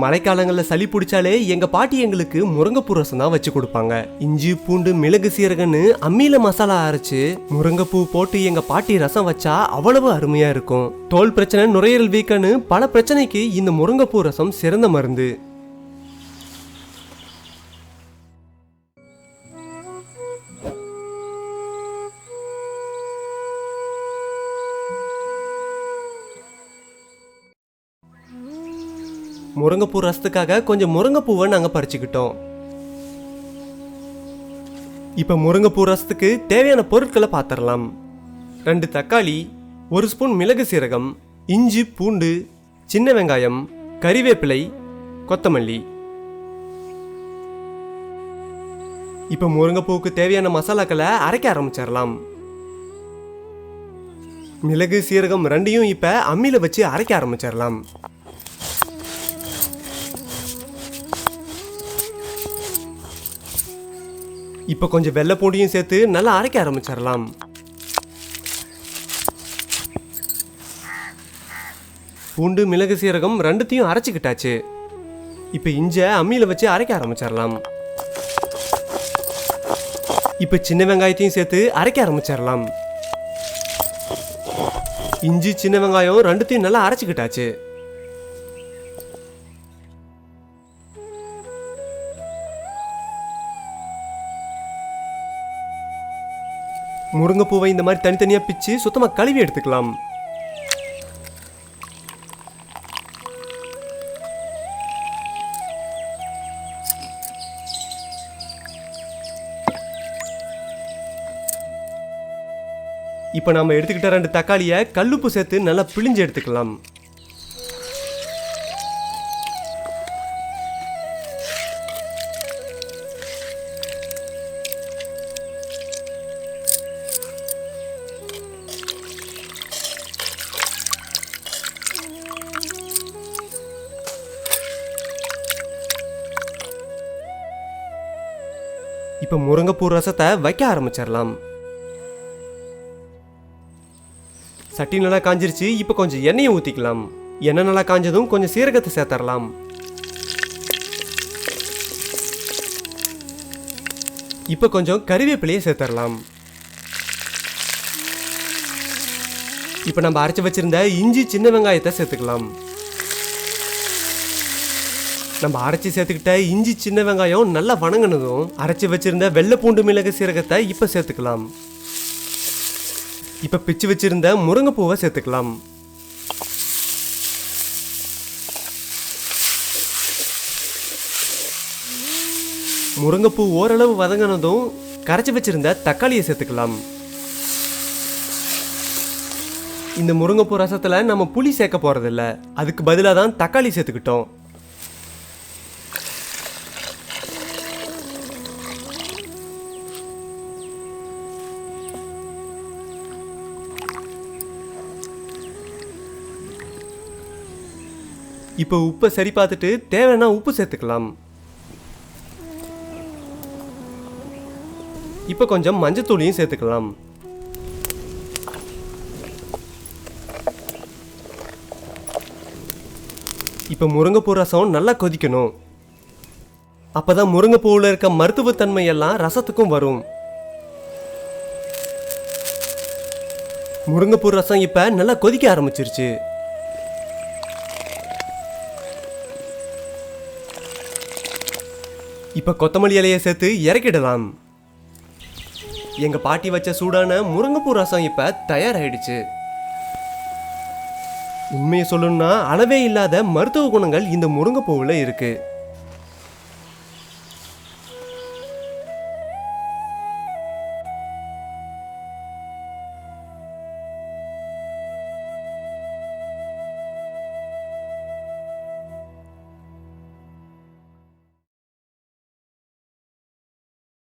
மழைக்காலங்களில் சளி பிடிச்சாலே எங்க பாட்டி எங்களுக்கு முருங்கைப்பூ ரசம் தான் வச்சு கொடுப்பாங்க. இஞ்சி பூண்டு மிளகு சீரகன்னு அம்மியில மசாலா அரைச்சு முருங்கைப்பூ போட்டு எங்க பாட்டி ரசம் வச்சா அவ்வளவு அருமையா இருக்கும். தோல் பிரச்சனை, நுரையீரல் வீக்கன்னு பல பிரச்சனைக்கு இந்த முருங்கைப்பூ ரசம் சிறந்த மருந்து. முருங்கைப்பூ ரசத்துக்காக கொஞ்சம் முருங்கைப்பூவை நாங்கள் பறிச்சுக்கிட்டோம். இப்போ முருங்கைப்பூ ரசத்துக்கு தேவையான பொருட்களை பார்த்துடலாம். 2 தக்காளி, 1 ஸ்பூன் மிளகு சீரகம், இஞ்சி பூண்டு, சின்ன வெங்காயம், கறிவேப்பிலை, கொத்தமல்லி. இப்போ முருங்கைப்பூவுக்கு தேவையான மசாலாக்களை அரைக்க ஆரம்பிச்சிடலாம். மிளகு சீரகம் ரெண்டையும் இப்போ அம்மியில் வச்சு அரைக்க ஆரம்பிச்சிடலாம். இப்போ கொஞ்சம் வெள்ளை பூண்டியும் சேர்த்து நல்லா அரைக்க ஆரம்பிச்சிடலாம். பூண்டு மிளகு சீரகம் ரெண்டுத்தையும் அரைச்சிக்கிட்டாச்சு. இப்போ இஞ்சியை அம்மியில் வச்சு அரைக்க ஆரம்பிச்சிடலாம். இப்போ சின்ன வெங்காயத்தையும் சேர்த்து அரைக்க ஆரம்பிச்சிடலாம். இஞ்சி சின்ன வெங்காயம் ரெண்டுத்தையும் நல்லா அரைச்சிக்கிட்டாச்சு. முருங்கைப்பூவை இந்த மாதிரி தனித்தனியாக பிச்சு சுத்தமாக கழுவி எடுத்துக்கலாம். இப்போ நம்ம எடுத்துக்கிட்ட 2 தக்காளியை கல்லுப்பு சேர்த்து நல்லா பிழிஞ்சு எடுத்துக்கலாம். இப்போ முருங்கைப்பூ ரசத்தை வைக்க ஆரம்பிச்சிடலாம். சட்டி நல்லா காஞ்சிருச்சு. இப்போ கொஞ்சம் எண்ணெயை ஊற்றிக்கலாம். எண்ணெய் நல்லா காஞ்சதும் கொஞ்சம் சீரகத்தை சேர்த்துடலாம். இப்போ கொஞ்சம் கறிவேப்பிலையை சேர்த்துடலாம். இப்போ நம்ம அரைச்சி வச்சிருந்த இஞ்சி சின்ன வெங்காயத்தை சேர்த்துக்கலாம். நம்ம அரைச்சி சேர்த்துக்கிட்ட இஞ்சி சின்ன வெங்காயம் நல்லா வணங்கினதும் அரைச்சி வச்சிருந்த வெள்ளை பூண்டு மிளகு சீரகத்தை இப்போ சேர்த்துக்கலாம். இப்போ பிச்சு வச்சிருந்த முருங்கைப்பூவை சேர்த்துக்கலாம். முருங்கைப்பூ ஓரளவு வதங்கினதும் கரைச்சி வச்சிருந்த தக்காளியை சேர்த்துக்கலாம். இந்த முருங்கைப்பூ ரசத்துல நம்ம புளி சேர்க்க போறதில்ல, அதுக்கு பதிலாக தான் தக்காளி சேர்த்துக்கிட்டோம். இப்போ உப்பை சரி பார்த்துட்டு தேவைன்னா உப்பு சேர்த்துக்கலாம். இப்போ கொஞ்சம் மஞ்சத்தூளையும் சேர்த்துக்கலாம். இப்போ முருங்கைப்பூ ரசம் நல்லா கொதிக்கணும். அப்பதான் முருங்கைப்பூவில் இருக்க மருத்துவத்தன்மை எல்லாம் ரசத்துக்கும் வரும். முருங்கைப்பூ ரசம் இப்போ நல்லா கொதிக்க ஆரம்பிச்சிருச்சு. இப்போ கொத்தமல்லி இலையை சேர்த்து இறக்கிடலாம். எங்க பாட்டி வச்ச சூடான முருங்கைப்பூ ரசம் இப்போ தயாராகிடுச்சு. உண்மையை சொல்லணும்னா அளவே இல்லாத மருத்துவ குணங்கள் இந்த முருங்கைப்பூவில் இருக்கு.